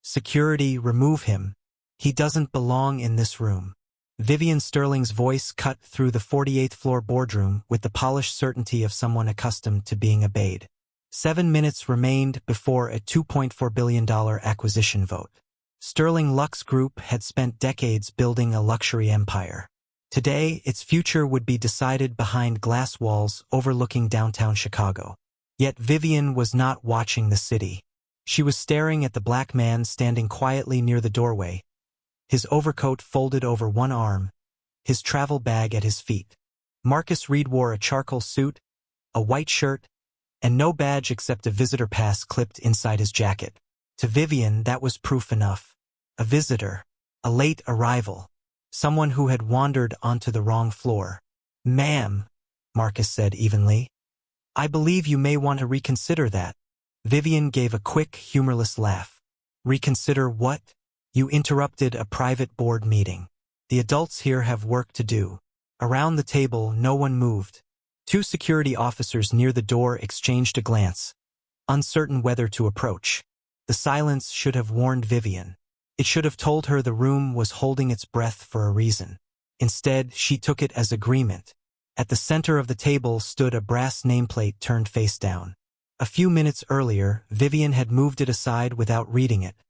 "Security, remove him. He doesn't belong in this room." Vivian Sterling's voice cut through the 48th floor boardroom with the polished certainty of someone accustomed to being obeyed. 7 minutes remained before a $2.4 billion acquisition vote. Sterling Lux Group had spent decades building a luxury empire. Today, its future would be decided behind glass walls overlooking downtown Chicago. Yet Vivian was not watching the city. She was staring at the black man standing quietly near the doorway, his overcoat folded over one arm, his travel bag at his feet. Marcus Reed wore a charcoal suit, a white shirt, and no badge except a visitor pass clipped inside his jacket. To Vivian, that was proof enough. A visitor, a late arrival, someone who had wandered onto the wrong floor. "Ma'am," Marcus said evenly, "I believe you may want to reconsider that." Vivian gave a quick, humorless laugh. "Reconsider what?" "You interrupted a private board meeting. The adults here have work to do." Around the table, no one moved. 2 security officers near the door exchanged a glance, uncertain whether to approach. The silence should have warned Vivian. It should have told her the room was holding its breath for a reason. Instead, she took it as agreement. At the center of the table stood a brass nameplate turned face down. A few minutes earlier, Vivian had moved it aside without reading it,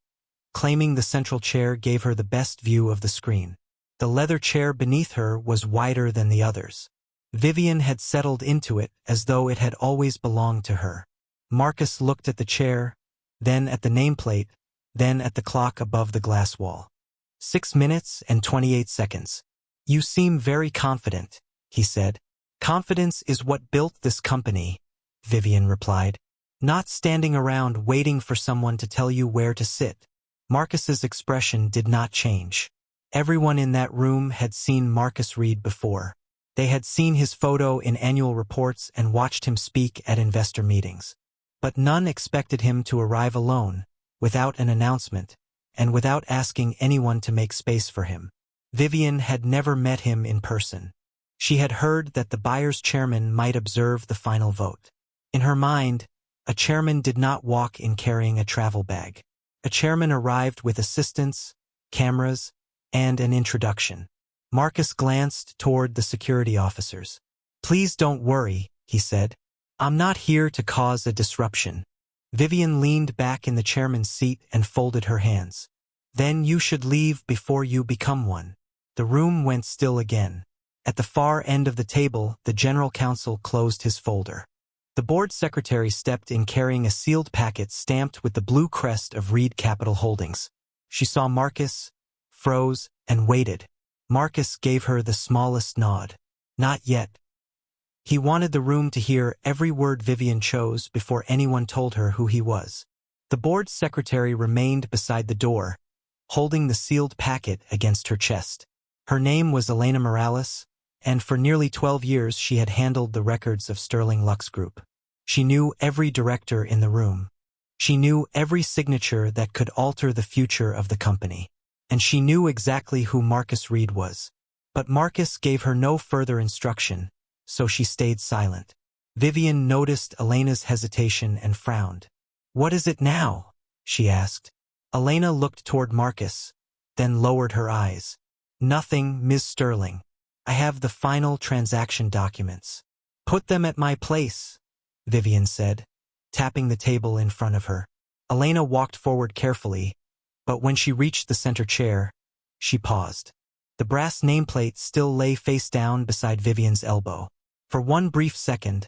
claiming the central chair gave her the best view of the screen. The leather chair beneath her was wider than the others. Vivian had settled into it as though it had always belonged to her. Marcus looked at the chair, then at the nameplate, then at the clock above the glass wall. 6 minutes and 28 seconds. "You seem very confident," he said. "Confidence is what built this company," Vivian replied. "Not standing around waiting for someone to tell you where to sit." Marcus's expression did not change. Everyone in that room had seen Marcus Reed before. They had seen his photo in annual reports and watched him speak at investor meetings. But none expected him to arrive alone, without an announcement, and without asking anyone to make space for him. Vivian had never met him in person. She had heard that the buyer's chairman might observe the final vote. In her mind, a chairman did not walk in carrying a travel bag. A chairman arrived with assistants, cameras, and an introduction. Marcus glanced toward the security officers. "Please don't worry," he said. "I'm not here to cause a disruption." Vivian leaned back in the chairman's seat and folded her hands. "Then you should leave before you become one." The room went still again. At the far end of the table, the general counsel closed his folder. The board secretary stepped in carrying a sealed packet stamped with the blue crest of Reed Capital Holdings. She saw Marcus, froze, and waited. Marcus gave her the smallest nod. "Not yet." He wanted the room to hear every word Vivian chose before anyone told her who he was. The board secretary remained beside the door, holding the sealed packet against her chest. Her name was Elena Morales, and for nearly 12 years she had handled the records of Sterling Lux Group. She knew every director in the room. She knew every signature that could alter the future of the company. And she knew exactly who Marcus Reed was. But Marcus gave her no further instruction, so she stayed silent. Vivian noticed Elena's hesitation and frowned. "What is it now?" she asked. Elena looked toward Marcus, then lowered her eyes. "Nothing, Ms. Sterling. I have the final transaction documents." "Put them at my place," Vivian said, tapping the table in front of her. Elena walked forward carefully, but when she reached the center chair, she paused. The brass nameplate still lay face down beside Vivian's elbow. For one brief second,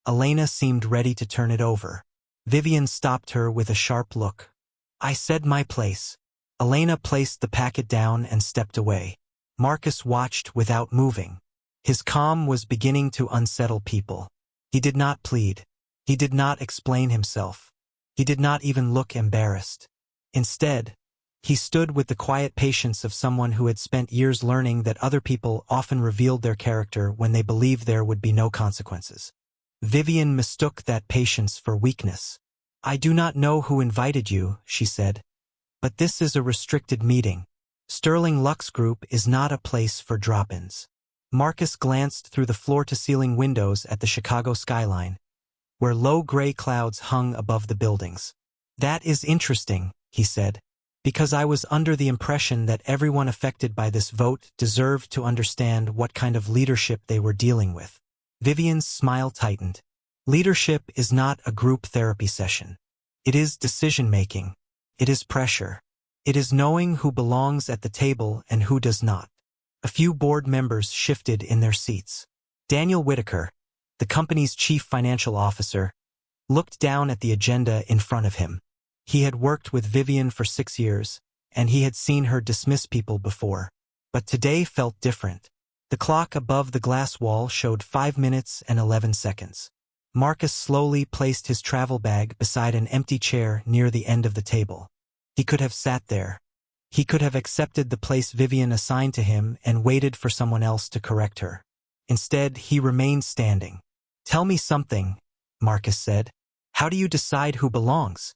Elena seemed ready to turn it over. Vivian stopped her with a sharp look. "I said my place." Elena placed the packet down and stepped away. Marcus watched without moving. His calm was beginning to unsettle people. He did not plead. He did not explain himself. He did not even look embarrassed. Instead, he stood with the quiet patience of someone who had spent years learning that other people often revealed their character when they believed there would be no consequences. Vivian mistook that patience for weakness. "I do not know who invited you," she said, "but this is a restricted meeting. Sterling Lux Group is not a place for drop-ins." Marcus glanced through the floor-to-ceiling windows at the Chicago skyline, where low gray clouds hung above the buildings. "That is interesting," he said. Because I was under the impression that everyone affected by this vote deserved to understand what kind of leadership they were dealing with. Vivian's smile tightened. Leadership is not a group therapy session. It is decision-making. It is pressure. It is knowing who belongs at the table and who does not. A few board members shifted in their seats. Daniel Whitaker, the company's chief financial officer, looked down at the agenda in front of him. He had worked with Vivian for 6 years, and he had seen her dismiss people before. But today felt different. The clock above the glass wall showed 5 minutes and 11 seconds. Marcus slowly placed his travel bag beside an empty chair near the end of the table. He could have sat there. He could have accepted the place Vivian assigned to him and waited for someone else to correct her. Instead, he remained standing. "Tell me something," Marcus said. "How do you decide who belongs?"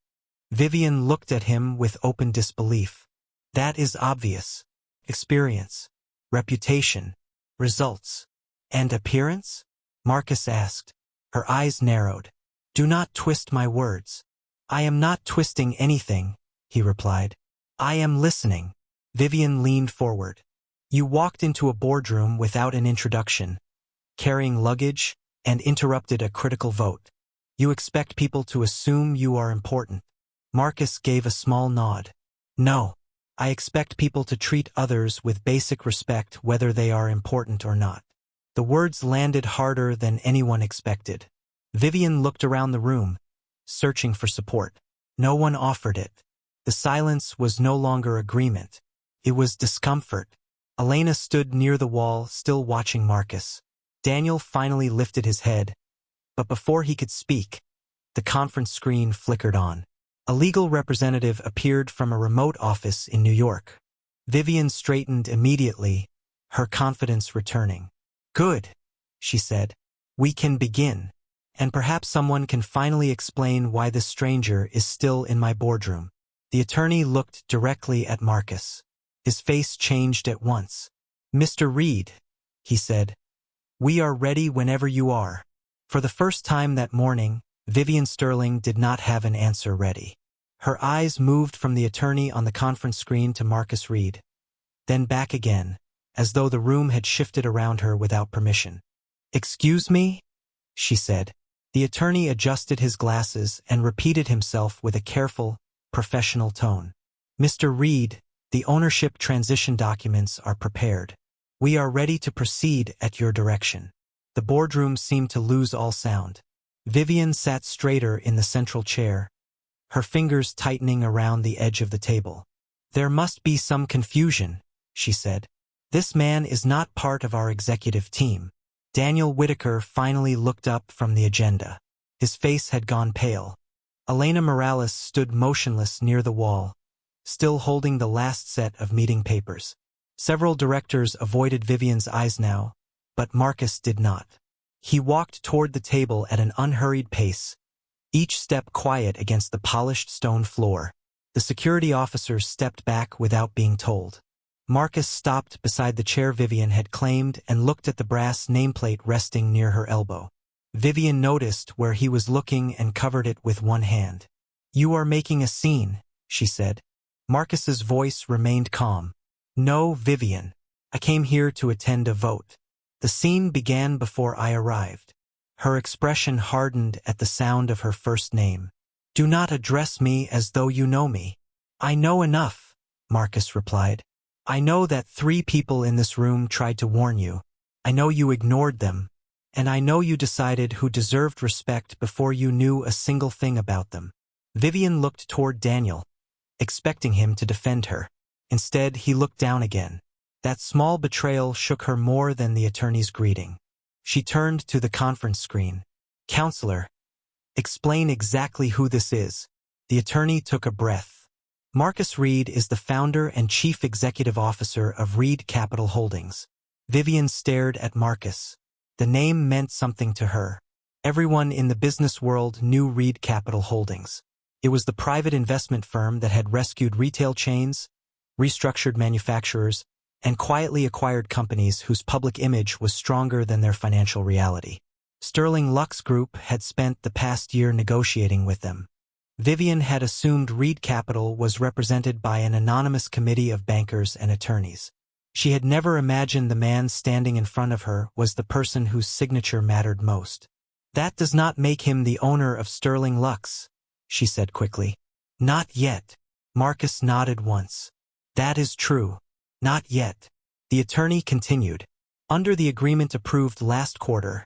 Vivian looked at him with open disbelief. "That is obvious. Experience, reputation, results, and appearance?" Marcus asked. Her eyes narrowed. "Do not twist my words." "I am not twisting anything," he replied. "I am listening." Vivian leaned forward. "You walked into a boardroom without an introduction, carrying luggage, and interrupted a critical vote. You expect people to assume you are important." Marcus gave a small nod. "No, I expect people to treat others with basic respect whether they are important or not." The words landed harder than anyone expected. Vivian looked around the room, searching for support. No one offered it. The silence was no longer agreement. It was discomfort. Elena stood near the wall, still watching Marcus. Daniel finally lifted his head, but before he could speak, the conference screen flickered on. A legal representative appeared from a remote office in New York. Vivian straightened immediately, her confidence returning. "Good," she said. "We can begin. And perhaps someone can finally explain why this stranger is still in my boardroom." The attorney looked directly at Marcus. His face changed at once. "Mr. Reed," he said, "we are ready whenever you are." For the first time that morning, Vivian Sterling did not have an answer ready. Her eyes moved from the attorney on the conference screen to Marcus Reed, then back again, as though the room had shifted around her without permission. "Excuse me?" she said. The attorney adjusted his glasses and repeated himself with a careful, professional tone. "Mr. Reed, the ownership transition documents are prepared. We are ready to proceed at your direction." The boardroom seemed to lose all sound. Vivian sat straighter in the central chair, her fingers tightening around the edge of the table. "There must be some confusion," she said. "This man is not part of our executive team." Daniel Whitaker finally looked up from the agenda. His face had gone pale. Elena Morales stood motionless near the wall, still holding the last set of meeting papers. Several directors avoided Vivian's eyes now, but Marcus did not. He walked toward the table at an unhurried pace, each step quiet against the polished stone floor. The security officers stepped back without being told. Marcus stopped beside the chair Vivian had claimed and looked at the brass nameplate resting near her elbow. Vivian noticed where he was looking and covered it with one hand. "You are making a scene," she said. Marcus's voice remained calm. "No, Vivian. I came here to attend a vote." The scene began before I arrived. Her expression hardened at the sound of her first name. "Do not address me as though you know me." "I know enough," Marcus replied. "I know that 3 people in this room tried to warn you. I know you ignored them. And I know you decided who deserved respect before you knew a single thing about them." Vivian looked toward Daniel, expecting him to defend her. Instead, he looked down again. That small betrayal shook her more than the attorney's greeting. She turned to the conference screen. "Counselor, explain exactly who this is." The attorney took a breath. "Marcus Reed is the founder and chief executive officer of Reed Capital Holdings." Vivian stared at Marcus. The name meant something to her. Everyone in the business world knew Reed Capital Holdings. It was the private investment firm that had rescued retail chains, restructured manufacturers, and quietly acquired companies whose public image was stronger than their financial reality. Sterling Lux Group had spent the past year negotiating with them. Vivian had assumed Reed Capital was represented by an anonymous committee of bankers and attorneys. She had never imagined the man standing in front of her was the person whose signature mattered most. "That does not make him the owner of Sterling Lux," she said quickly. "Not yet." Marcus nodded once. "That is true. Not yet." The attorney continued. Under the agreement approved last quarter,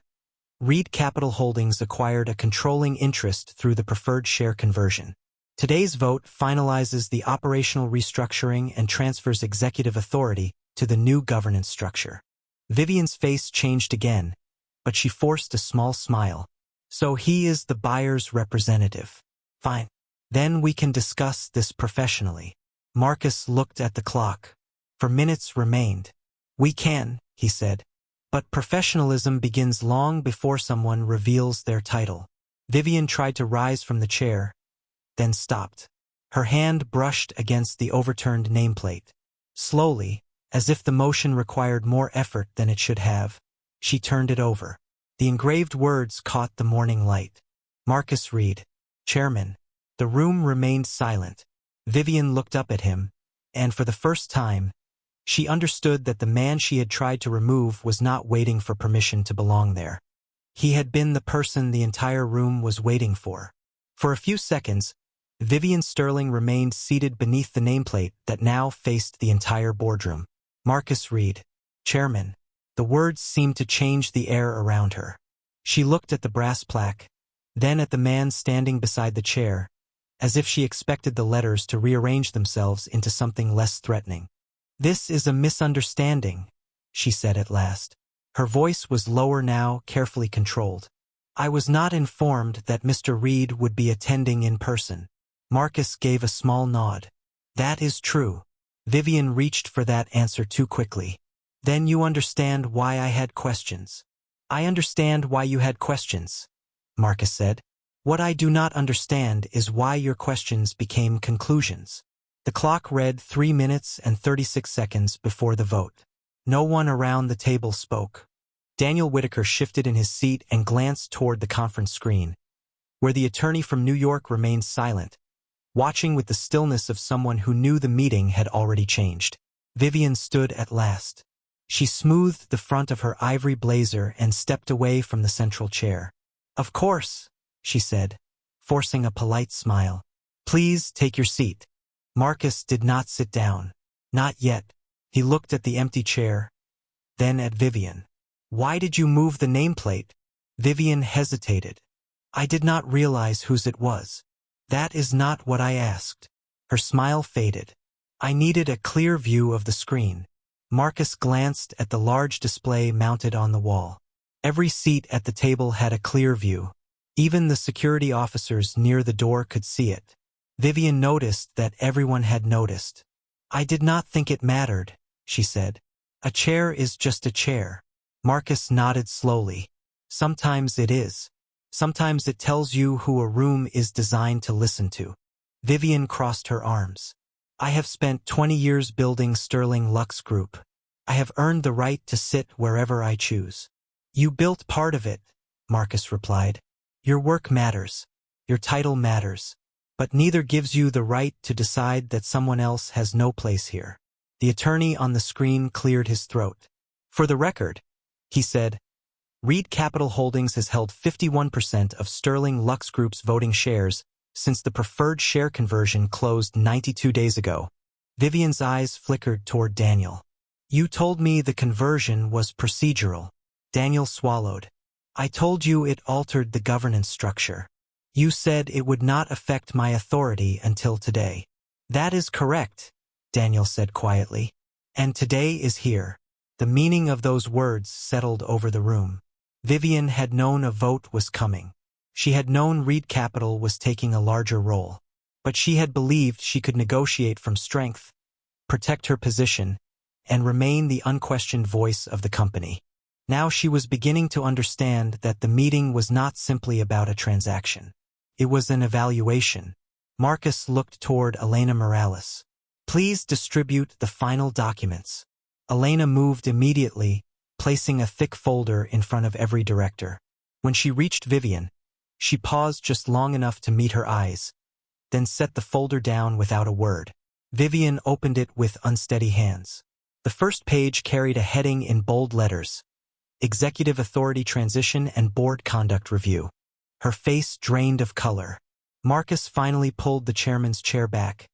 Reed Capital Holdings acquired a controlling interest through the preferred share conversion. Today's vote finalizes the operational restructuring and transfers executive authority to the new governance structure. Vivian's face changed again, but she forced a small smile. "So he is the buyer's representative. Fine. Then we can discuss this professionally." Marcus looked at the clock. For minutes remained. "We can," he said. "But professionalism begins long before someone reveals their title." Vivian tried to rise from the chair, then stopped. Her hand brushed against the overturned nameplate. Slowly, as if the motion required more effort than it should have, she turned it over. The engraved words caught the morning light. Marcus Reed, Chairman. The room remained silent. Vivian looked up at him, and for the first time, she understood that the man she had tried to remove was not waiting for permission to belong there. He had been the person the entire room was waiting for. For a few seconds, Vivian Sterling remained seated beneath the nameplate that now faced the entire boardroom. Marcus Reed, Chairman. The words seemed to change the air around her. She looked at the brass plaque, then at the man standing beside the chair, as if she expected the letters to rearrange themselves into something less threatening. "This is a misunderstanding," she said at last. Her voice was lower now, carefully controlled. "I was not informed that Mr. Reed would be attending in person." Marcus gave a small nod. "That is true." Vivian reached for that answer too quickly. "Then you understand why I had questions." "I understand why you had questions," Marcus said. "What I do not understand is why your questions became conclusions." The clock read 3 minutes and 36 seconds before the vote. No one around the table spoke. Daniel Whitaker shifted in his seat and glanced toward the conference screen, where the attorney from New York remained silent, watching with the stillness of someone who knew the meeting had already changed. Vivian stood at last. She smoothed the front of her ivory blazer and stepped away from the central chair. "Of course," she said, forcing a polite smile. "Please take your seat." Marcus did not sit down. Not yet. He looked at the empty chair, then at Vivian. "Why did you move the nameplate?" Vivian hesitated. "I did not realize whose it was." "That is not what I asked." Her smile faded. "I needed a clear view of the screen." Marcus glanced at the large display mounted on the wall. Every seat at the table had a clear view. Even the security officers near the door could see it. Vivian noticed that everyone had noticed. "I did not think it mattered," she said. "A chair is just a chair." Marcus nodded slowly. "Sometimes it is. Sometimes it tells you who a room is designed to listen to." Vivian crossed her arms. "I have spent 20 years building Sterling Lux Group. I have earned the right to sit wherever I choose." "You built part of it," Marcus replied. "Your work matters. Your title matters. But neither gives you the right to decide that someone else has no place here." The attorney on the screen cleared his throat. "For the record," he said, "Reed Capital Holdings has held 51% of Sterling Lux Group's voting shares since the preferred share conversion closed 92 days ago." Vivian's eyes flickered toward Daniel. "You told me the conversion was procedural." Daniel swallowed. "I told you it altered the governance structure. You said it would not affect my authority until today." "That is correct," Daniel said quietly. "And today is here." The meaning of those words settled over the room. Vivian had known a vote was coming. She had known Reed Capital was taking a larger role. But she had believed she could negotiate from strength, protect her position, and remain the unquestioned voice of the company. Now she was beginning to understand that the meeting was not simply about a transaction. It was an evaluation. Marcus looked toward Elena Morales. "Please distribute the final documents." Elena moved immediately, placing a thick folder in front of every director. When she reached Vivian, she paused just long enough to meet her eyes, then set the folder down without a word. Vivian opened it with unsteady hands. The first page carried a heading in bold letters: Executive Authority Transition and Board Conduct Review. Her face drained of color. Marcus finally pulled the chairman's chair back,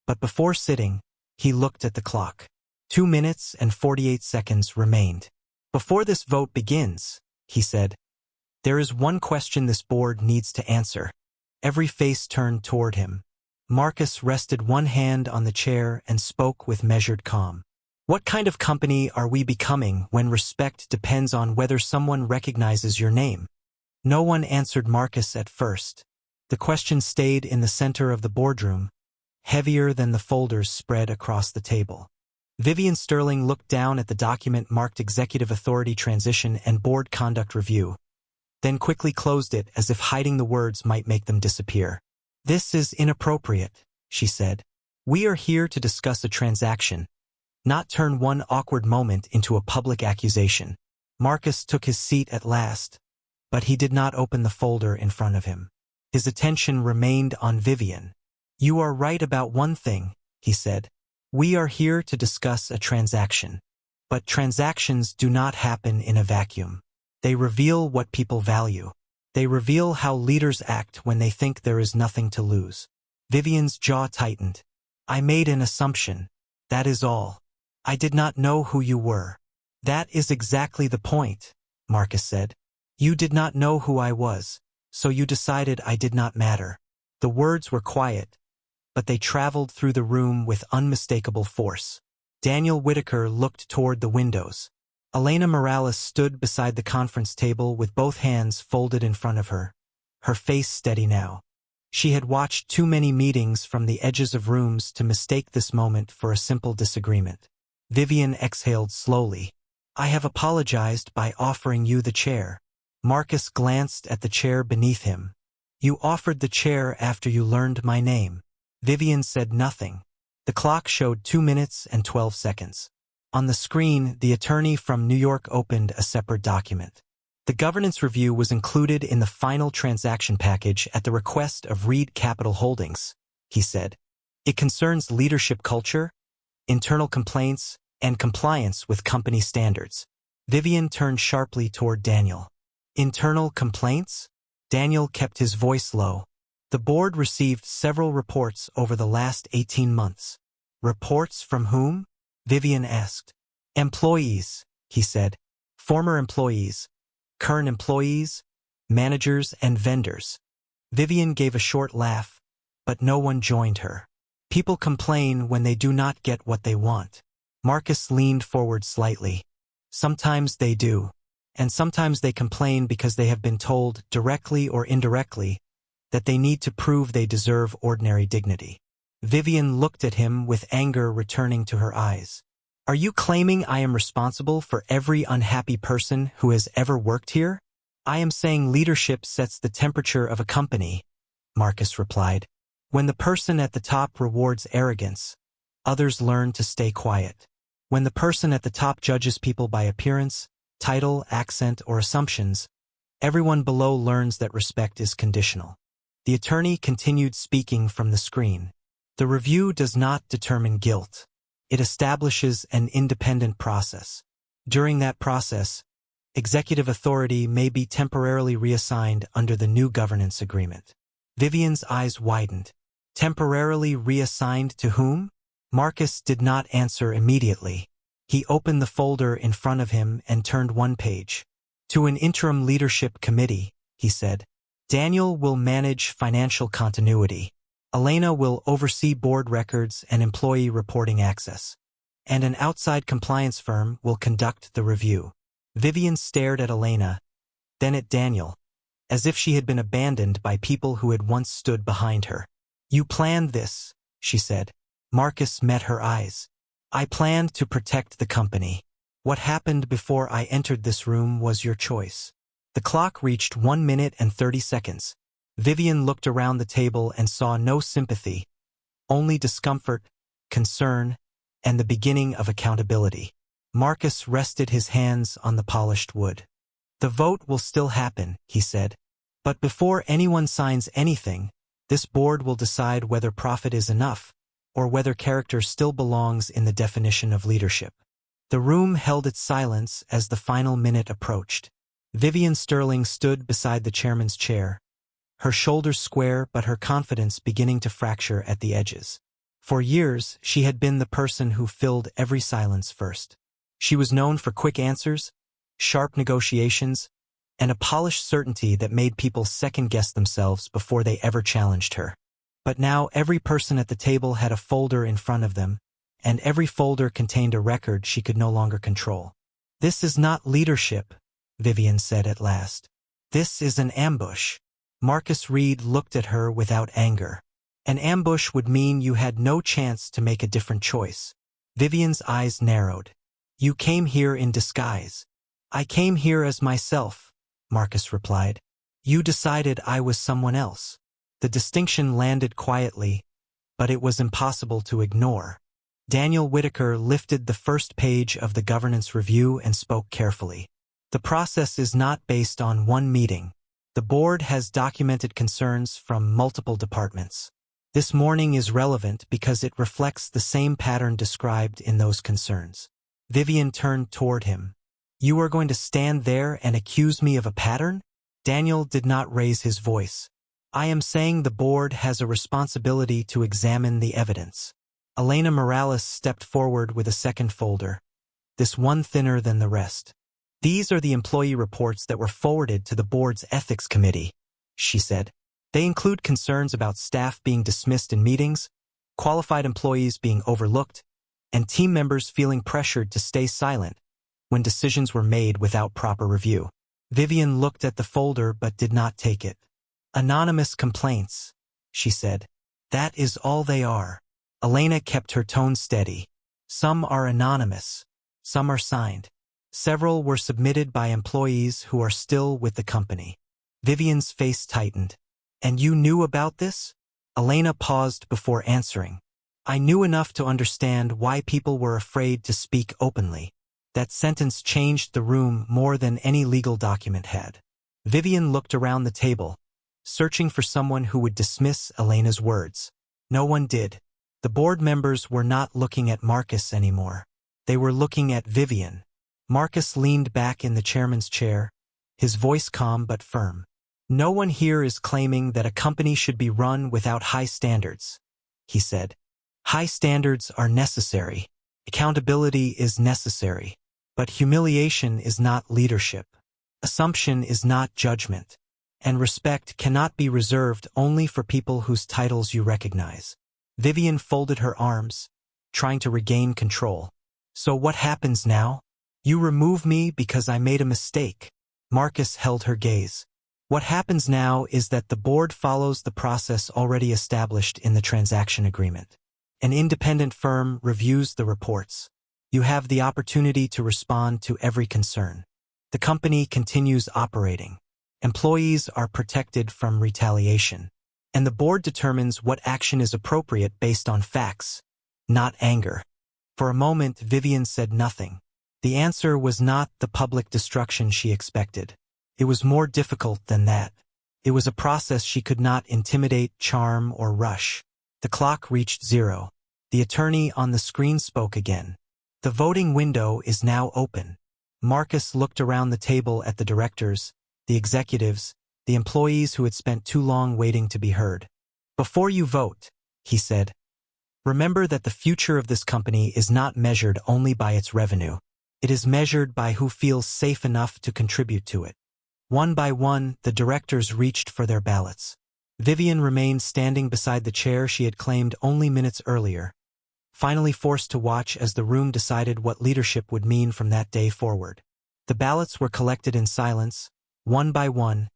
but before sitting, he looked at the clock. 2 minutes and 48 seconds remained. Before this vote begins, he said, there is one question this board needs to answer. Every face turned toward him. Marcus rested one hand on the chair and spoke with measured calm. What kind of company are we becoming when respect depends on whether someone recognizes your name? No one answered Marcus at first. The question stayed in the center of the boardroom, heavier than the folders spread across the table. Vivian Sterling looked down at the document marked Executive Authority Transition and Board Conduct Review, then quickly closed it as if hiding the words might make them disappear. This is inappropriate, she said. We are here to discuss a transaction, not turn one awkward moment into a public accusation. Marcus took his seat at last, but he did not open the folder in front of him. His attention remained on Vivian. You are right about one thing, he said. We are here to discuss a transaction. But transactions do not happen in a vacuum. They reveal what people value. They reveal how leaders act when they think there is nothing to lose. Vivian's jaw tightened. I made an assumption. That is all. I did not know who you were. That is exactly the point, Marcus said. You did not know who I was, so you decided I did not matter. The words were quiet, but they traveled through the room with unmistakable force. Daniel Whitaker looked toward the windows. Elena Morales stood beside the conference table with both hands folded in front of her, her face steady now. She had watched too many meetings from the edges of rooms to mistake this moment for a simple disagreement. Vivian exhaled slowly. I have apologized by offering you the chair. Marcus glanced at the chair beneath him. You offered the chair after you learned my name. Vivian said nothing. The clock showed 2 minutes and 12 seconds. On the screen, the attorney from New York opened a separate document. The governance review was included in the final transaction package at the request of Reed Capital Holdings, he said. It concerns leadership culture, internal complaints, and compliance with company standards. Vivian turned sharply toward Daniel. Internal complaints? Daniel kept his voice low. The board received several reports over the last 18 months. Reports from whom? Vivian asked. Employees, he said. Former employees, current employees, managers, and vendors. Vivian gave a short laugh, but no one joined her. People complain when they do not get what they want. Marcus leaned forward slightly. Sometimes they do, and sometimes they complain because they have been told, directly or indirectly, that they need to prove they deserve ordinary dignity. Vivian looked at him with anger returning to her eyes. Are you claiming I am responsible for every unhappy person who has ever worked here? I am saying leadership sets the temperature of a company, Marcus replied. When the person at the top rewards arrogance, others learn to stay quiet. When the person at the top judges people by appearance, title, accent, or assumptions, everyone below learns that respect is conditional. The attorney continued speaking from the screen. The review does not determine guilt. It establishes an independent process. During that process, executive authority may be temporarily reassigned under the new governance agreement. Vivian's eyes widened. Temporarily reassigned to whom? Marcus did not answer immediately. He opened the folder in front of him and turned one page. To an interim leadership committee, he said. Daniel will manage financial continuity. Elena will oversee board records and employee reporting access. And an outside compliance firm will conduct the review. Vivian stared at Elena, then at Daniel, as if she had been abandoned by people who had once stood behind her. You planned this, she said. Marcus met her eyes. I planned to protect the company. What happened before I entered this room was your choice. The clock reached 1 minute and 30 seconds. Vivian looked around the table and saw no sympathy, only discomfort, concern, and the beginning of accountability. Marcus rested his hands on the polished wood. The vote will still happen, he said. But before anyone signs anything, This board will decide whether profit is enough, or whether character still belongs in the definition of leadership. The room held its silence as the final minute approached. Vivian Sterling stood beside the chairman's chair, her shoulders square but her confidence beginning to fracture at the edges. For years, she had been the person who filled every silence first. She was known for quick answers, sharp negotiations, and a polished certainty that made people second-guess themselves before they ever challenged her. But now every person at the table had a folder in front of them, and every folder contained a record she could no longer control. "This is not leadership," Vivian said at last. "This is an ambush." Marcus Reed looked at her without anger. An ambush would mean you had no chance to make a different choice. Vivian's eyes narrowed. "You came here in disguise." "I came here as myself," Marcus replied. "You decided I was someone else." The distinction landed quietly, but it was impossible to ignore. Daniel Whitaker lifted the first page of the governance review and spoke carefully. "The process is not based on one meeting. The board has documented concerns from multiple departments. This morning is relevant because it reflects the same pattern described in those concerns." Vivian turned toward him. "You are going to stand there and accuse me of a pattern?" Daniel did not raise his voice. "I am saying the board has a responsibility to examine the evidence." Elena Morales stepped forward with a second folder, this one thinner than the rest. "These are the employee reports that were forwarded to the board's ethics committee," she said. "They include concerns about staff being dismissed in meetings, qualified employees being overlooked, and team members feeling pressured to stay silent when decisions were made without proper review." Vivian looked at the folder but did not take it. "Anonymous complaints," she said. "That is all they are." Elena kept her tone steady. "Some are anonymous. Some are signed. Several were submitted by employees who are still with the company." Vivian's face tightened. "And you knew about this?" Elena paused before answering. "I knew enough to understand why people were afraid to speak openly." That sentence changed the room more than any legal document had. Vivian looked around the table, searching for someone who would dismiss Elena's words. No one did. The board members were not looking at Marcus anymore. They were looking at Vivian. Marcus leaned back in the chairman's chair, his voice calm but firm. "No one here is claiming that a company should be run without high standards," he said. "High standards are necessary. Accountability is necessary. But humiliation is not leadership. Assumption is not judgment. And respect cannot be reserved only for people whose titles you recognize." Vivian folded her arms, trying to regain control. "So what happens now? You remove me because I made a mistake." Marcus held her gaze. "What happens now is that the board follows the process already established in the transaction agreement. An independent firm reviews the reports. You have the opportunity to respond to every concern. The company continues operating. Employees are protected from retaliation. And the board determines what action is appropriate based on facts, not anger." For a moment, Vivian said nothing. The answer was not the public destruction she expected. It was more difficult than that. It was a process she could not intimidate, charm, or rush. The clock reached 0. The attorney on the screen spoke again. "The voting window is now open." Marcus looked around the table at the directors, the executives, the employees who had spent too long waiting to be heard. "Before you vote," he said, "remember that the future of this company is not measured only by its revenue. It is measured by who feels safe enough to contribute to it." One by one, the directors reached for their ballots. Vivian remained standing beside the chair she had claimed only minutes earlier, finally forced to watch as the room decided what leadership would mean from that day forward. The ballots were collected in silence, one by one,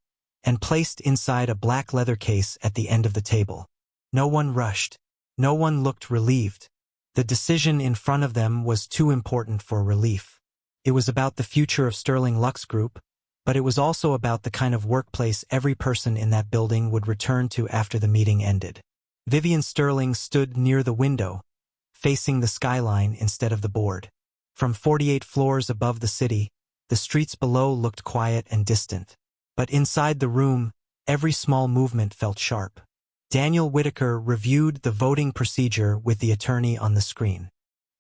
and placed inside a black leather case at the end of the table. No one rushed. No one looked relieved. The decision in front of them was too important for relief. It was about the future of Sterling Lux Group, but it was also about the kind of workplace every person in that building would return to after the meeting ended. Vivian Sterling stood near the window, facing the skyline instead of the board. From 48 floors above the city, the streets below looked quiet and distant. But inside the room, every small movement felt sharp. Daniel Whitaker reviewed the voting procedure with the attorney on the screen.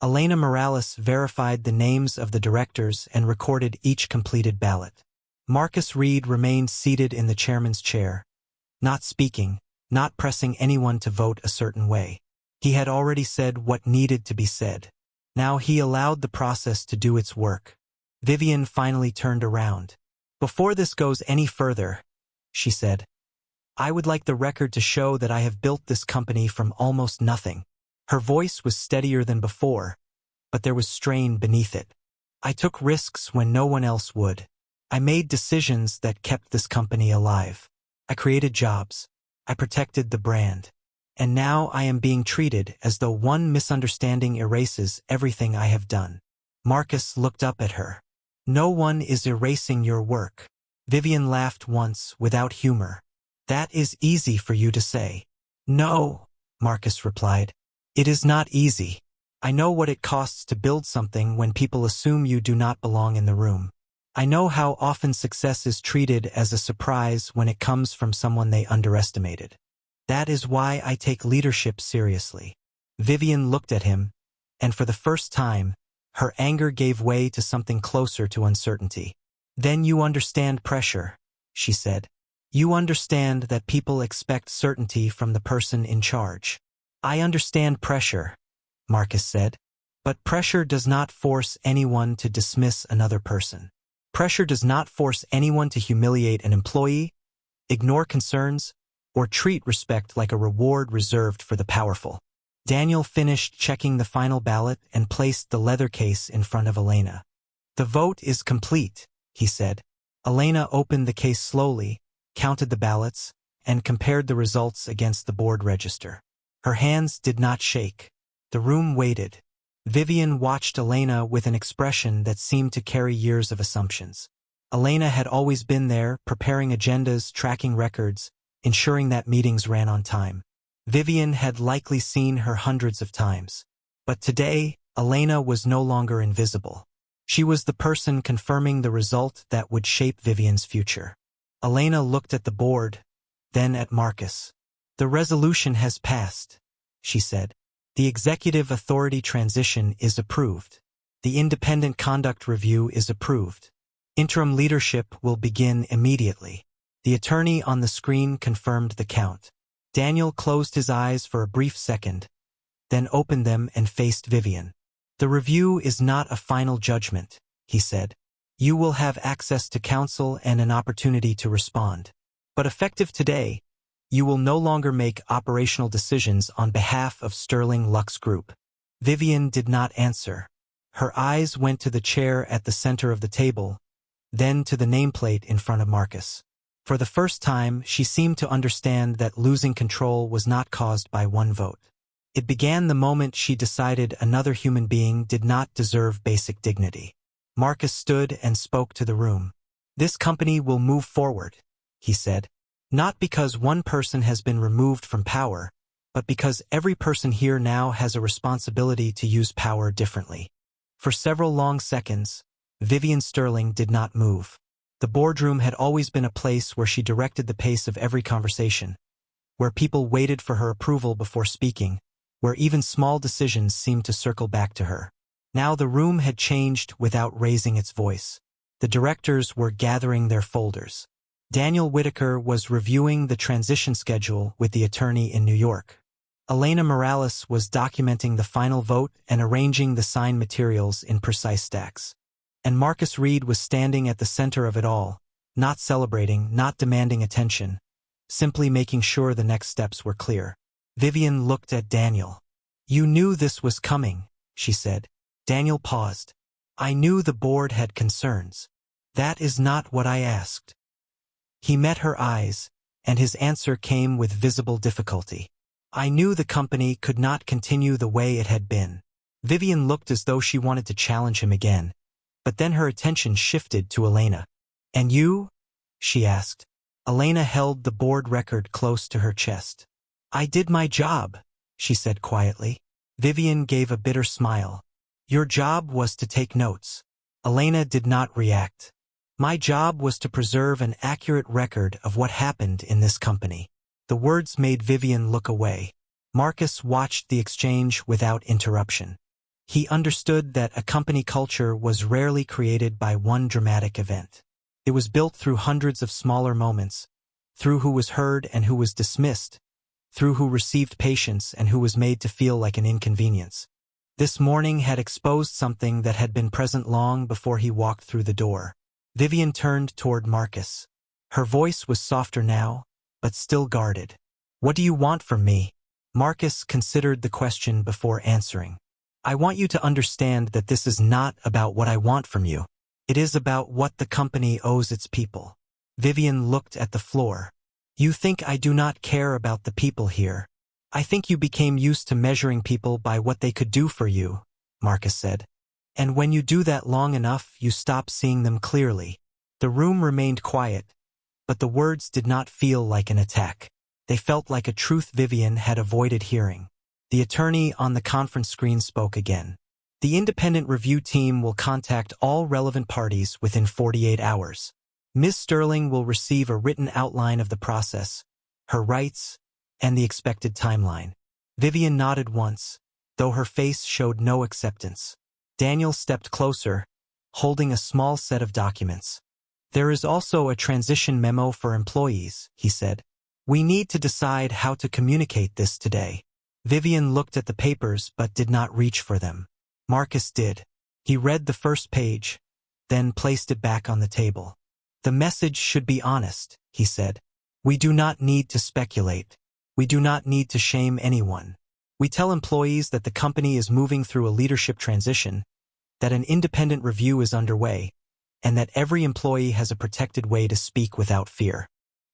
Elena Morales verified the names of the directors and recorded each completed ballot. Marcus Reed remained seated in the chairman's chair, not speaking, not pressing anyone to vote a certain way. He had already said what needed to be said. Now he allowed the process to do its work. Vivian finally turned around. "Before this goes any further," she said, "I would like the record to show that I have built this company from almost nothing." Her voice was steadier than before, but there was strain beneath it. "I took risks when no one else would. I made decisions that kept this company alive. I created jobs. I protected the brand. And now I am being treated as though one misunderstanding erases everything I have done." Marcus looked up at her. "No one is erasing your work." Vivian laughed once, without humor. "That is easy for you to say." "No," Marcus replied. "It is not easy. I know what it costs to build something when people assume you do not belong in the room. I know how often success is treated as a surprise when it comes from someone they underestimated. That is why I take leadership seriously." Vivian looked at him, and for the first time, her anger gave way to something closer to uncertainty. "Then you understand pressure," she said. "You understand that people expect certainty from the person in charge." "I understand pressure," Marcus said. "But pressure does not force anyone to dismiss another person. Pressure does not force anyone to humiliate an employee, ignore concerns, or treat respect like a reward reserved for the powerful." Daniel finished checking the final ballot and placed the leather case in front of Elena. "The vote is complete," he said. Elena opened the case slowly, counted the ballots, and compared the results against the board register. Her hands did not shake. The room waited. Vivian watched Elena with an expression that seemed to carry years of assumptions. Elena had always been there, preparing agendas, tracking records, ensuring that meetings ran on time. Vivian had likely seen her hundreds of times. But today, Elena was no longer invisible. She was the person confirming the result that would shape Vivian's future. Elena looked at the board, then at Marcus. "The resolution has passed," she said. "The executive authority transition is approved. The independent conduct review is approved. Interim leadership will begin immediately." The attorney on the screen confirmed the count. Daniel closed his eyes for a brief second, then opened them and faced Vivian. "The review is not a final judgment," he said. "You will have access to counsel and an opportunity to respond. But effective today, you will no longer make operational decisions on behalf of Sterling Lux Group." Vivian did not answer. Her eyes went to the chair at the center of the table, then to the nameplate in front of Marcus. For the first time, she seemed to understand that losing control was not caused by one vote. It began the moment she decided another human being did not deserve basic dignity. Marcus stood and spoke to the room. "This company will move forward," he said. "Not because one person has been removed from power, but because every person here now has a responsibility to use power differently." For several long seconds, Vivian Sterling did not move. The boardroom had always been a place where she directed the pace of every conversation, where people waited for her approval before speaking, where even small decisions seemed to circle back to her. Now the room had changed without raising its voice. The directors were gathering their folders. Daniel Whitaker was reviewing the transition schedule with the attorney in New York. Elena Morales was documenting the final vote and arranging the sign materials in precise stacks. And Marcus Reed was standing at the center of it all, not celebrating, not demanding attention, simply making sure the next steps were clear. Vivian looked at Daniel. "You knew this was coming," she said. Daniel paused. "I knew the board had concerns. That is not what I asked." He met her eyes, and his answer came with visible difficulty. "I knew the company could not continue the way it had been." Vivian looked as though she wanted to challenge him again, but then her attention shifted to Elena. "And you?" she asked. Elena held the board record close to her chest. "I did my job," she said quietly. Vivian gave a bitter smile. "Your job was to take notes." Elena did not react. "My job was to preserve an accurate record of what happened in this company." The words made Vivian look away. Marcus watched the exchange without interruption. He understood that a company culture was rarely created by one dramatic event. It was built through hundreds of smaller moments, through who was heard and who was dismissed, through who received patience and who was made to feel like an inconvenience. This morning had exposed something that had been present long before he walked through the door. Vivian turned toward Marcus. Her voice was softer now, but still guarded. "What do you want from me?" Marcus considered the question before answering. "I want you to understand that this is not about what I want from you. It is about what the company owes its people." Vivian looked at the floor. "You think I do not care about the people here. I think you became used to measuring people by what they could do for you," Marcus said. "And when you do that long enough, you stop seeing them clearly." The room remained quiet, but the words did not feel like an attack. They felt like a truth Vivian had avoided hearing. The attorney on the conference screen spoke again. "The independent review team will contact all relevant parties within 48 hours. Ms. Sterling will receive a written outline of the process, her rights, and the expected timeline." Vivian nodded once, though her face showed no acceptance. Daniel stepped closer, holding a small set of documents. "There is also a transition memo for employees," he said. "We need to decide how to communicate this today." Vivian looked at the papers but did not reach for them. Marcus did. He read the first page, then placed it back on the table. "The message should be honest," he said. "We do not need to speculate. We do not need to shame anyone. We tell employees that the company is moving through a leadership transition, that an independent review is underway, and that every employee has a protected way to speak without fear."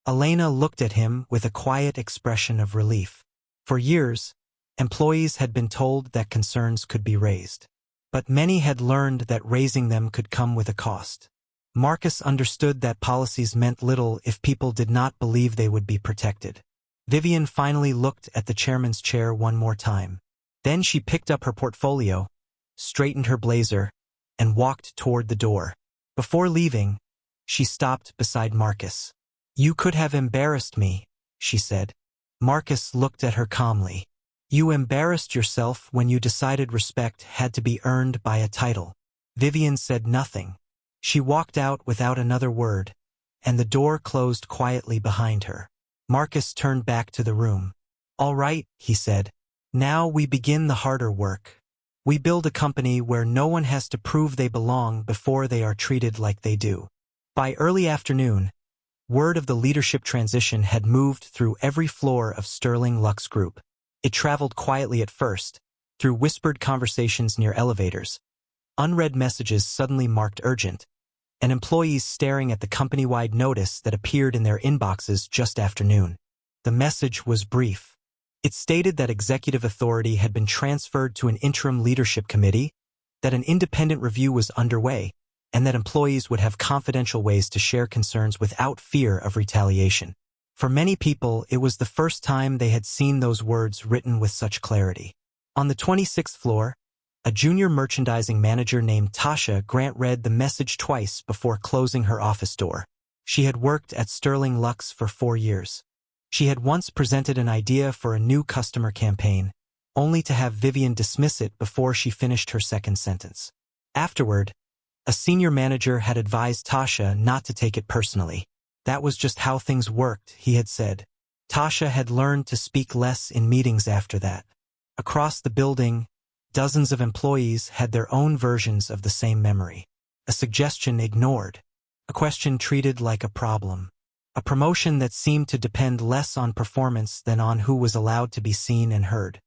Elena looked at him with a quiet expression of relief. For years, employees had been told that concerns could be raised. But many had learned that raising them could come with a cost. Marcus understood that policies meant little if people did not believe they would be protected. Vivian finally looked at the chairman's chair one more time. Then she picked up her portfolio, straightened her blazer, and walked toward the door. Before leaving, she stopped beside Marcus. "You could have embarrassed me," she said. Marcus looked at her calmly. "You embarrassed yourself when you decided respect had to be earned by a title." Vivian said nothing. She walked out without another word, and the door closed quietly behind her. Marcus turned back to the room. "All right," he said. "Now we begin the harder work. We build a company where no one has to prove they belong before they are treated like they do." By early afternoon, word of the leadership transition had moved through every floor of Sterling Lux Group. It traveled quietly at first, through whispered conversations near elevators. Unread messages suddenly marked urgent, and employees staring at the company-wide notice that appeared in their inboxes just after noon. The message was brief. It stated that executive authority had been transferred to an interim leadership committee, that an independent review was underway, and that employees would have confidential ways to share concerns without fear of retaliation. For many people, it was the first time they had seen those words written with such clarity. On the 26th floor, a junior merchandising manager named Tasha Grant read the message twice before closing her office door. She had worked at Sterling Lux for 4 years. She had once presented an idea for a new customer campaign, only to have Vivian dismiss it before she finished her second sentence. Afterward, a senior manager had advised Tasha not to take it personally. That was just how things worked, he had said. Tasha had learned to speak less in meetings after that. Across the building, dozens of employees had their own versions of the same memory. A suggestion ignored. A question treated like a problem. A promotion that seemed to depend less on performance than on who was allowed to be seen and heard.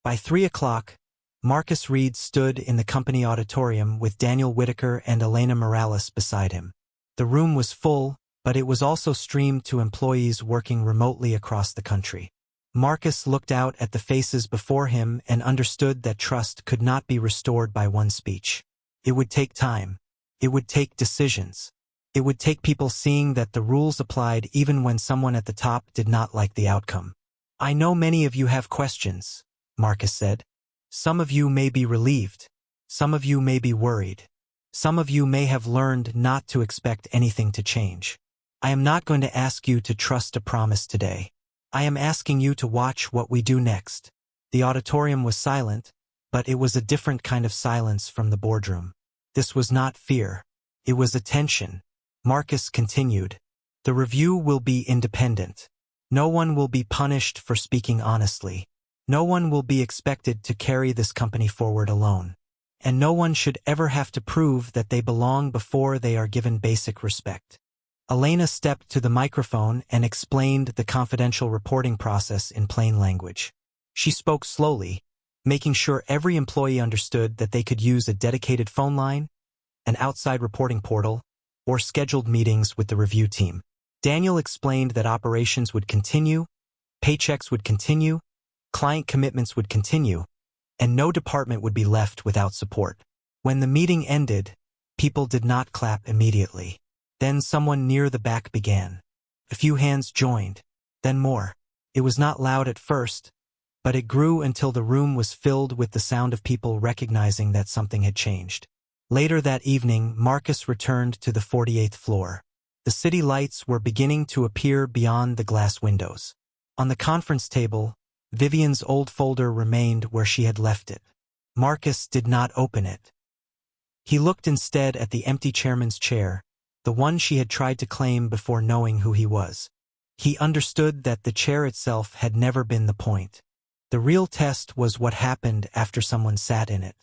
By 3 o'clock, Marcus Reed stood in the company auditorium with Daniel Whitaker and Elena Morales beside him. The room was full, but it was also streamed to employees working remotely across the country. Marcus looked out at the faces before him and understood that trust could not be restored by one speech. It would take time. It would take decisions. It would take people seeing that the rules applied even when someone at the top did not like the outcome. "I know many of you have questions," Marcus said. "Some of you may be relieved. Some of you may be worried. Some of you may have learned not to expect anything to change. I am not going to ask you to trust a promise today. I am asking you to watch what we do next. The auditorium was silent, but it was a different kind of silence from the boardroom. This was not fear. It was attention. Marcus continued. The review will be independent. No one will be punished for speaking honestly. No one will be expected to carry this company forward alone. And no one should ever have to prove that they belong before they are given basic respect. Elena stepped to the microphone and explained the confidential reporting process in plain language. She spoke slowly, making sure every employee understood that they could use a dedicated phone line, an outside reporting portal, or scheduled meetings with the review team. Daniel explained that operations would continue, paychecks would continue, client commitments would continue, and no department would be left without support. When the meeting ended, people did not clap immediately. Then someone near the back began. A few hands joined, then more. It was not loud at first, but it grew until the room was filled with the sound of people recognizing that something had changed. Later that evening, Marcus returned to the 48th floor. The city lights were beginning to appear beyond the glass windows. On the conference table, Vivian's old folder remained where she had left it. Marcus did not open it. He looked instead at the empty chairman's chair, the one she had tried to claim before knowing who he was. He understood that the chair itself had never been the point. The real test was what happened after someone sat in it.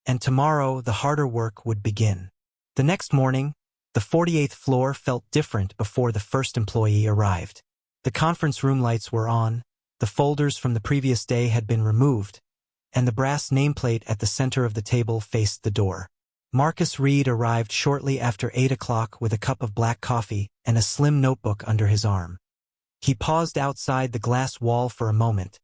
And tomorrow the harder work would begin. The next morning, the 48th floor felt different before the first employee arrived. The conference room lights were on, the folders from the previous day had been removed, and the brass nameplate at the center of the table faced the door. Marcus Reed arrived shortly after 8 o'clock with a cup of black coffee and a slim notebook under his arm. He paused outside the glass wall for a moment,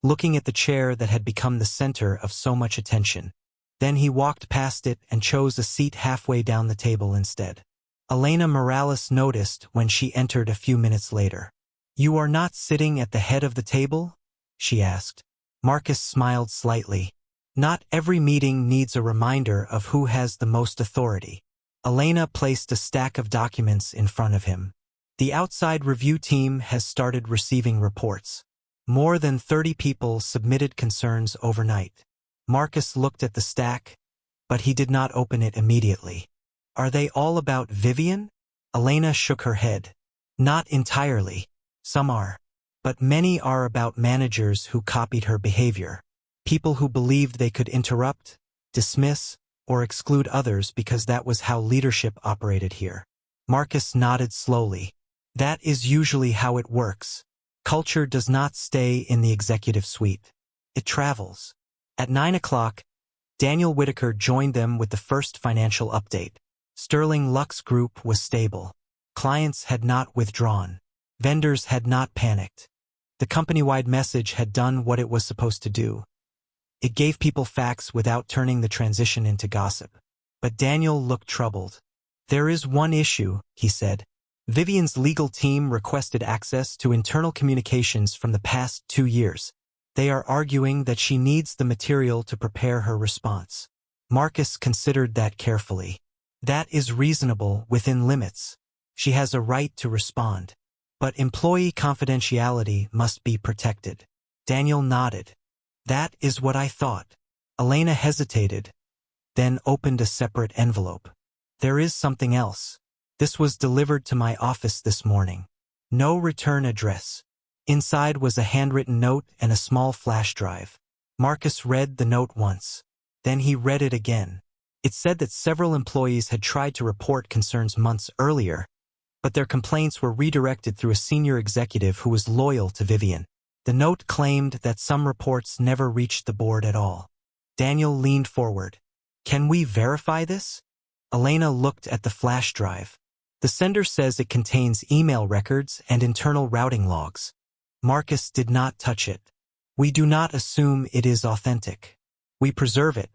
looking at the chair that had become the center of so much attention. Then he walked past it and chose a seat halfway down the table instead. Elena Morales noticed when she entered a few minutes later. "You are not sitting at the head of the table?" she asked. Marcus smiled slightly. Not every meeting needs a reminder of who has the most authority. Elena placed a stack of documents in front of him. The outside review team has started receiving reports. More than 30 people submitted concerns overnight. Marcus looked at the stack, but he did not open it immediately. "Are they all about Vivian?" Elena shook her head. "Not entirely. Some are. But many are about managers who copied her behavior. People who believed they could interrupt, dismiss, or exclude others because that was how leadership operated here." Marcus nodded slowly. "That is usually how it works. Culture does not stay in the executive suite. It travels." At 9 o'clock, Daniel Whitaker joined them with the first financial update. Sterling Lux Group was stable. Clients had not withdrawn. Vendors had not panicked. The company-wide message had done what it was supposed to do. It gave people facts without turning the transition into gossip. But Daniel looked troubled. "There is one issue," he said. "Vivian's legal team requested access to internal communications from the past 2 years. They are arguing that she needs the material to prepare her response." Marcus considered that carefully. "That is reasonable within limits. She has a right to respond. But employee confidentiality must be protected." Daniel nodded. "That is what I thought." Elena hesitated, then opened a separate envelope. "There is something else. This was delivered to my office this morning. No return address." Inside was a handwritten note and a small flash drive. Marcus read the note once. Then he read it again. It said that several employees had tried to report concerns months earlier, but their complaints were redirected through a senior executive who was loyal to Vivian. The note claimed that some reports never reached the board at all. Daniel leaned forward. "Can we verify this?" Elena looked at the flash drive. "The sender says it contains email records and internal routing logs." Marcus did not touch it. "We do not assume it is authentic. We preserve it,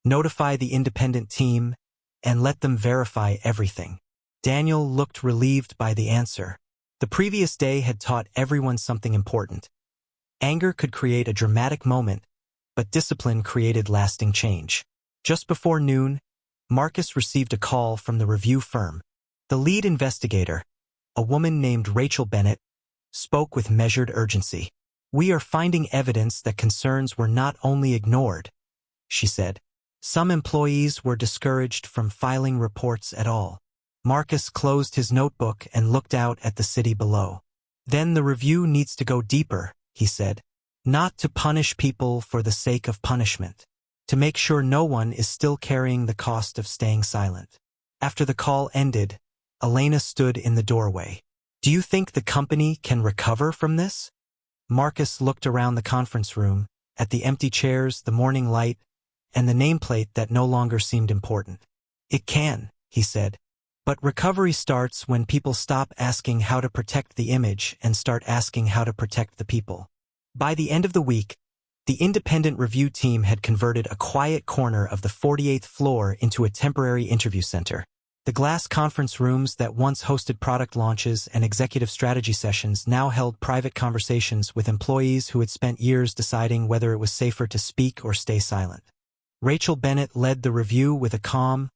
notify the independent team, and let them verify everything." Daniel looked relieved by the answer. The previous day had taught everyone something important. Anger could create a dramatic moment, but discipline created lasting change. Just before noon, Marcus received a call from the review firm. The lead investigator, a woman named Rachel Bennett, spoke with measured urgency. "We are finding evidence that concerns were not only ignored," she said. "Some employees were discouraged from filing reports at all." Marcus closed his notebook and looked out at the city below. "Then the review needs to go deeper," he said. "Not to punish people for the sake of punishment. To make sure no one is still carrying the cost of staying silent." After the call ended, Elena stood in the doorway. "Do you think the company can recover from this?" Marcus looked around the conference room, at the empty chairs, the morning light, and the nameplate that no longer seemed important. "It can," he said. "But recovery starts when people stop asking how to protect the image and start asking how to protect the people." By the end of the week, the independent review team had converted a quiet corner of the 48th floor into a temporary interview center. The glass conference rooms that once hosted product launches and executive strategy sessions now held private conversations with employees who had spent years deciding whether it was safer to speak or stay silent. Rachel Bennett led the review with a calm,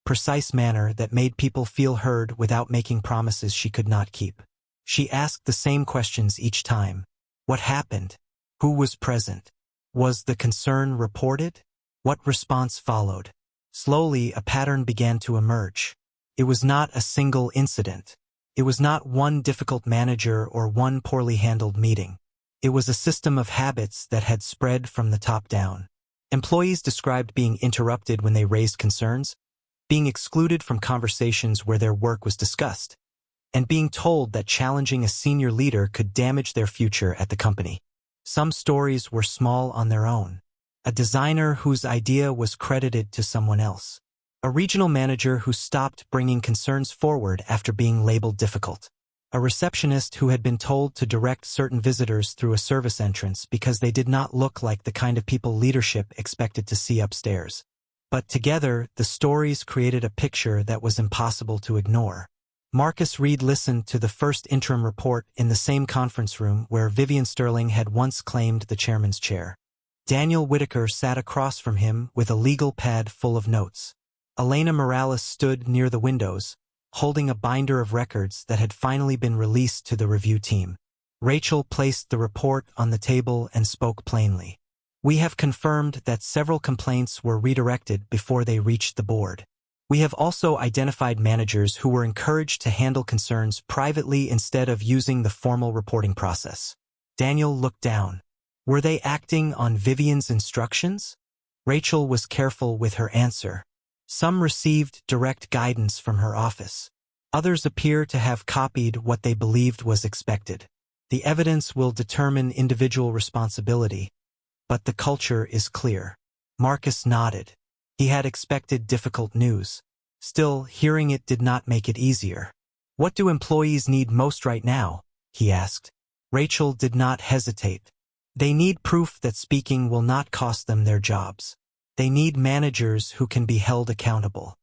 precise manner that made people feel heard without making promises she could not keep. She asked the same questions each time. What happened? Who was present? Was the concern reported? What response followed? Slowly, a pattern began to emerge. It was not a single incident. It was not one difficult manager or one poorly handled meeting. It was a system of habits that had spread from the top down. Employees described being interrupted when they raised concerns, being excluded from conversations where their work was discussed, and being told that challenging a senior leader could damage their future at the company. Some stories were small on their own. A designer whose idea was credited to someone else. A regional manager who stopped bringing concerns forward after being labeled difficult. A receptionist who had been told to direct certain visitors through a service entrance because they did not look like the kind of people leadership expected to see upstairs. But together, the stories created a picture that was impossible to ignore. Marcus Reed listened to the first interim report in the same conference room where Vivian Sterling had once claimed the chairman's chair. Daniel Whitaker sat across from him with a legal pad full of notes. Elena Morales stood near the windows, holding a binder of records that had finally been released to the review team. Rachel placed the report on the table and spoke plainly. "We have confirmed that several complaints were redirected before they reached the board. We have also identified managers who were encouraged to handle concerns privately instead of using the formal reporting process." Daniel looked down. Were they acting on Vivian's instructions? Rachel was careful with her answer. Some received direct guidance from her office. Others appear to have copied what they believed was expected. The evidence will determine individual responsibility, but the culture is clear. Marcus nodded. He had expected difficult news. Still, hearing it did not make it easier. "What do employees need most right now?" he asked. Rachel did not hesitate. "They need proof that speaking will not cost them their jobs. They need managers who can be held accountable.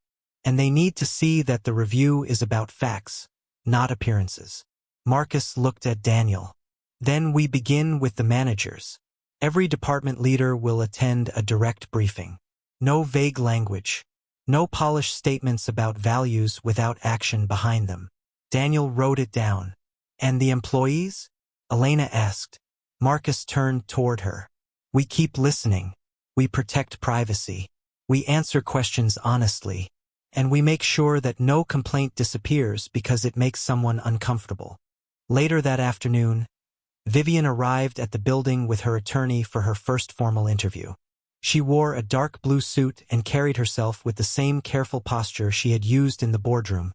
And they need to see that the review is about facts, not appearances." Marcus looked at Daniel. "Then we begin with the managers. Every department leader will attend a direct briefing. No vague language. No polished statements about values without action behind them." Daniel wrote it down. "And the employees?" Elena asked. Marcus turned toward her. "We keep listening. We protect privacy. We answer questions honestly. And we make sure that no complaint disappears because it makes someone uncomfortable." Later that afternoon, Vivian arrived at the building with her attorney for her first formal interview. She wore a dark blue suit and carried herself with the same careful posture she had used in the boardroom.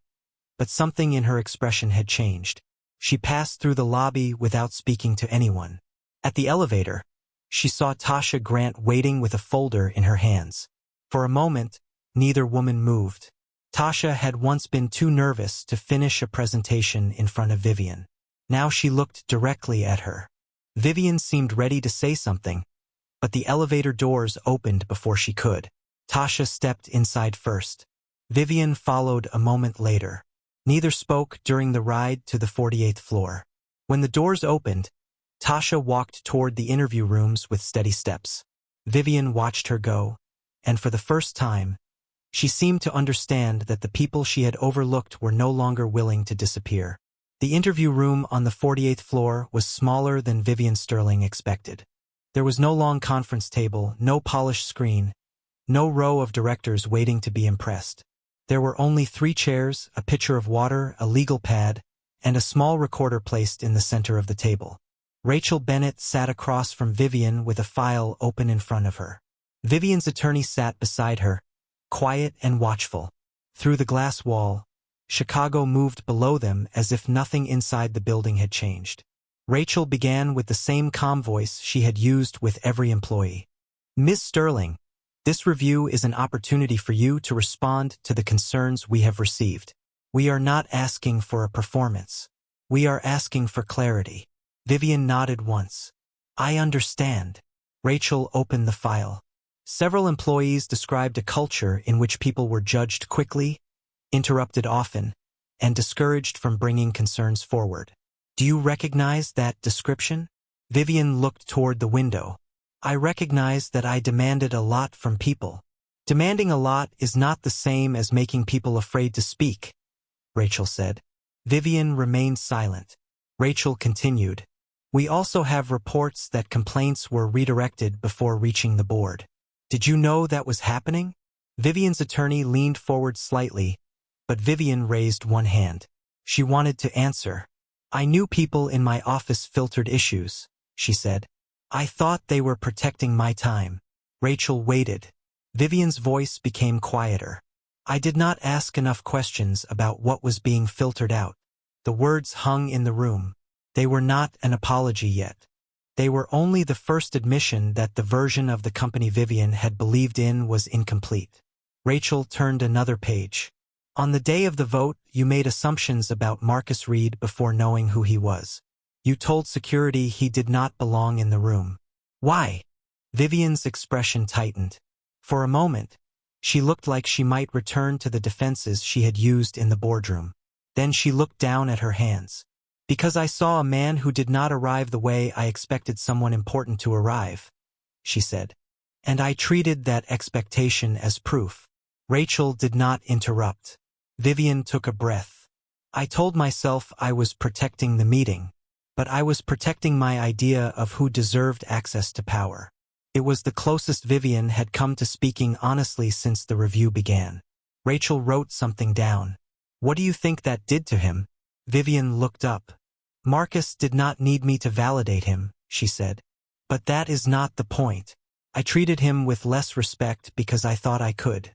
But something in her expression had changed. She passed through the lobby without speaking to anyone. At the elevator, she saw Tasha Grant waiting with a folder in her hands. For a moment, neither woman moved. Tasha had once been too nervous to finish a presentation in front of Vivian. Now she looked directly at her. Vivian seemed ready to say something, but the elevator doors opened before she could. Tasha stepped inside first. Vivian followed a moment later. Neither spoke during the ride to the 48th floor. When the doors opened, Tasha walked toward the interview rooms with steady steps. Vivian watched her go, and for the first time, she seemed to understand that the people she had overlooked were no longer willing to disappear. The interview room on the 48th floor was smaller than Vivian Sterling expected. There was no long conference table, no polished screen, no row of directors waiting to be impressed. There were only 3 chairs, a pitcher of water, a legal pad, and a small recorder placed in the center of the table. Rachel Bennett sat across from Vivian with a file open in front of her. Vivian's attorney sat beside her, quiet and watchful. Through the glass wall, Chicago moved below them as if nothing inside the building had changed. Rachel began with the same calm voice she had used with every employee. Ms. Sterling, this review is an opportunity for you to respond to the concerns we have received. We are not asking for a performance. We are asking for clarity. Vivian nodded once. I understand. Rachel opened the file. Several employees described a culture in which people were judged quickly, interrupted often, and discouraged from bringing concerns forward. Do you recognize that description? Vivian looked toward the window. I recognize that I demanded a lot from people. Demanding a lot is not the same as making people afraid to speak, Rachel said. Vivian remained silent. Rachel continued. We also have reports that complaints were redirected before reaching the board. Did you know that was happening? Vivian's attorney leaned forward slightly, but Vivian raised one hand. She wanted to answer. I knew people in my office filtered issues, she said. I thought they were protecting my time. Rachel waited. Vivian's voice became quieter. I did not ask enough questions about what was being filtered out. The words hung in the room. They were not an apology yet. They were only the first admission that the version of the company Vivian had believed in was incomplete. Rachel turned another page. On the day of the vote, you made assumptions about Marcus Reed before knowing who he was. You told security he did not belong in the room. Why? Vivian's expression tightened. For a moment, she looked like she might return to the defenses she had used in the boardroom. Then she looked down at her hands. Because I saw a man who did not arrive the way I expected someone important to arrive, she said. And I treated that expectation as proof. Rachel did not interrupt. Vivian took a breath. I told myself I was protecting the meeting, but I was protecting my idea of who deserved access to power. It was the closest Vivian had come to speaking honestly since the review began. Rachel wrote something down. What do you think that did to him? Vivian looked up. Marcus did not need me to validate him, she said. But that is not the point. I treated him with less respect because I thought I could.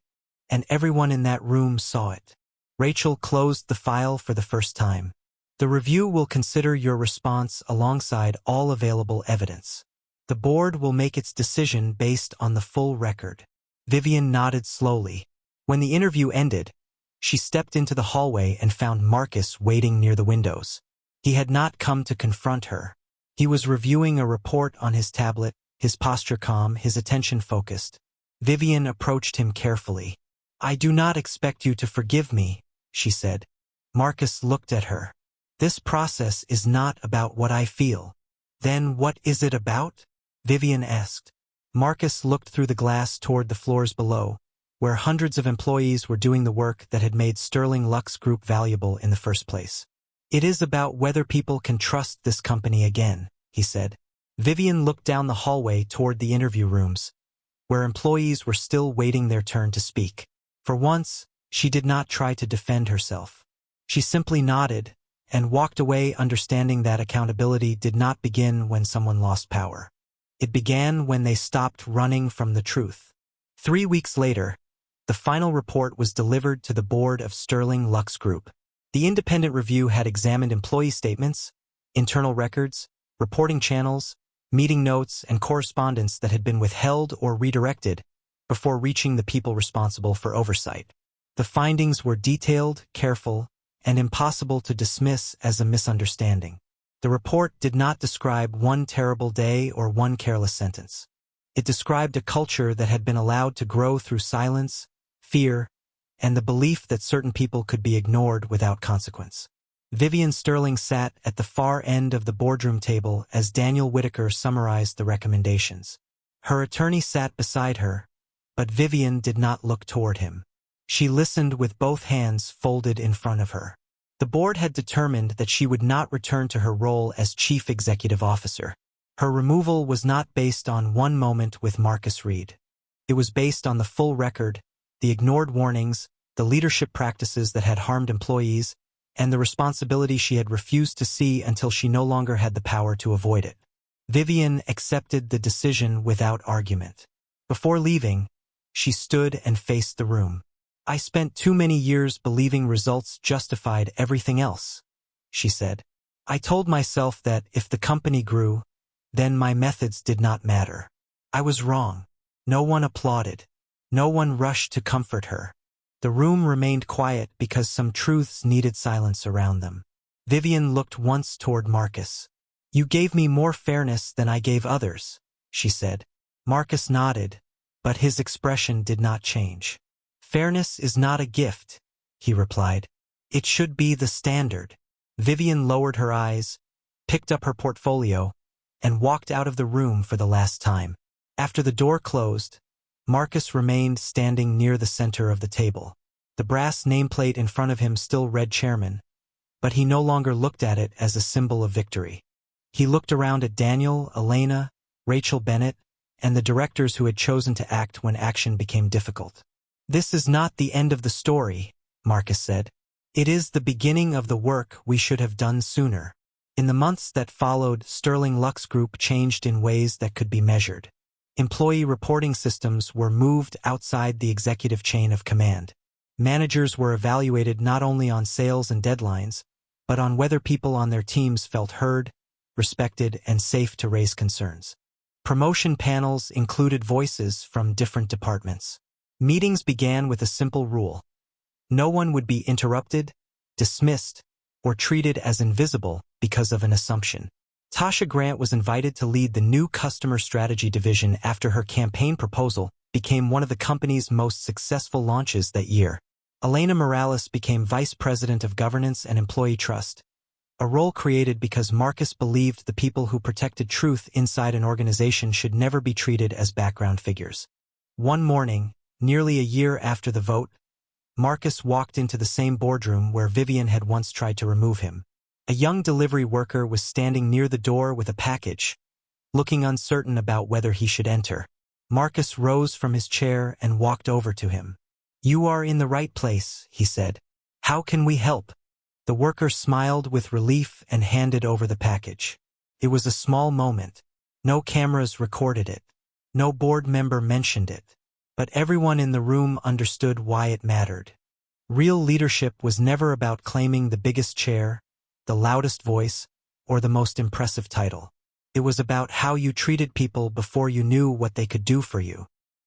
And everyone in that room saw it. Rachel closed the file for the first time. The review will consider your response alongside all available evidence. The board will make its decision based on the full record. Vivian nodded slowly. When the interview ended, she stepped into the hallway and found Marcus waiting near the windows. He had not come to confront her. He was reviewing a report on his tablet, his posture calm, his attention focused. Vivian approached him carefully. I do not expect you to forgive me, she said. Marcus looked at her. This process is not about what I feel. Then what is it about? Vivian asked. Marcus looked through the glass toward the floors below, where hundreds of employees were doing the work that had made Sterling Lux Group valuable in the first place. It is about whether people can trust this company again, he said. Vivian looked down the hallway toward the interview rooms, where employees were still waiting their turn to speak. For once, she did not try to defend herself. She simply nodded and walked away, understanding that accountability did not begin when someone lost power. It began when they stopped running from the truth. 3 weeks later, the final report was delivered to the board of Sterling Lux Group. The independent review had examined employee statements, internal records, reporting channels, meeting notes, and correspondence that had been withheld or redirected before reaching the people responsible for oversight. The findings were detailed, careful, and impossible to dismiss as a misunderstanding. The report did not describe one terrible day or one careless sentence. It described a culture that had been allowed to grow through silence, fear, and the belief that certain people could be ignored without consequence. Vivian Sterling sat at the far end of the boardroom table as Daniel Whitaker summarized the recommendations. Her attorney sat beside her, but Vivian did not look toward him. She listened with both hands folded in front of her. The The board had determined that she would not return to her role as chief executive officer. Her removal was not based on one moment with Marcus Reed. It was based on the full record, the ignored warnings, the leadership practices that had harmed employees, and the responsibility she had refused to see until she no longer had the power to avoid it. Vivian accepted the decision without argument. Before leaving, she stood and faced the room. "I spent too many years believing results justified everything else," she said. "I told myself that if the company grew, then my methods did not matter. I was wrong." No one applauded. No one rushed to comfort her. The room remained quiet because some truths needed silence around them. Vivian looked once toward Marcus. "You gave me more fairness than I gave others," she said. Marcus nodded, but his expression did not change. "Fairness is not a gift," he replied. "It should be the standard." Vivian lowered her eyes, picked up her portfolio, and walked out of the room for the last time. After the door closed, Marcus remained standing near the center of the table. The brass nameplate in front of him still read chairman, but he no longer looked at it as a symbol of victory. He looked around at Daniel, Elena, Rachel Bennett, and the directors who had chosen to act when action became difficult. "This is not the end of the story," Marcus said. "It is the beginning of the work we should have done sooner." In the months that followed, Sterling Lux Group changed in ways that could be measured. Employee reporting systems were moved outside the executive chain of command. Managers were evaluated not only on sales and deadlines, but on whether people on their teams felt heard, respected, and safe to raise concerns. Promotion panels included voices from different departments. Meetings began with a simple rule. No one would be interrupted, dismissed, or treated as invisible because of an assumption. Tasha Grant was invited to lead the new customer strategy division after her campaign proposal became one of the company's most successful launches that year. Elena Morales became vice president of governance and employee trust, a role created because Marcus believed the people who protected truth inside an organization should never be treated as background figures. One morning, nearly a year after the vote, Marcus walked into the same boardroom where Vivian had once tried to remove him. A young delivery worker was standing near the door with a package, looking uncertain about whether he should enter. Marcus rose from his chair and walked over to him. "You are in the right place," he said. "How can we help?" The worker smiled with relief and handed over the package. It was a small moment. No cameras recorded it. No board member mentioned it. But everyone in the room understood why it mattered. Real leadership was never about claiming the biggest chair, the loudest voice, or the most impressive title. It was about how you treated people before you knew what they could do for you.